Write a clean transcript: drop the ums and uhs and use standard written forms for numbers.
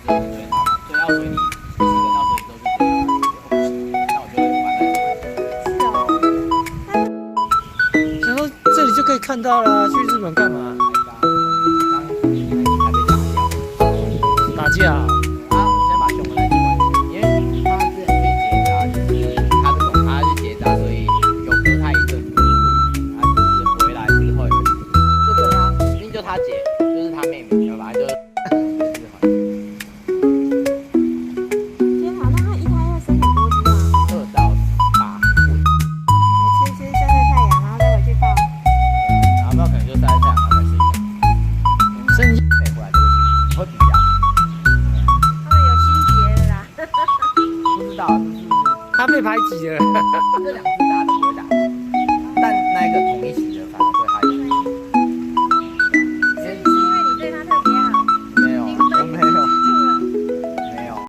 只有追它嘛，所以要随你4个到随你之后就追它，那我就会把它然后这里就可以看到了，去日本干嘛？打架啊？我先把熊的那只关起来，因为它之前去结扎，就是它去结扎，所以有隔它一阵子，它就是回来之后就跟它，因为就它姐，就是它妹妹，然后反正就是。天好，那它一胎要生很多只吗？2到8吃晒晒太阳，然后再回去泡。然后没有可能就晒晒太阳，然后再睡觉。生意可以回来这个会比较。他们有心结了啦。不知道，就是他被排挤了。这2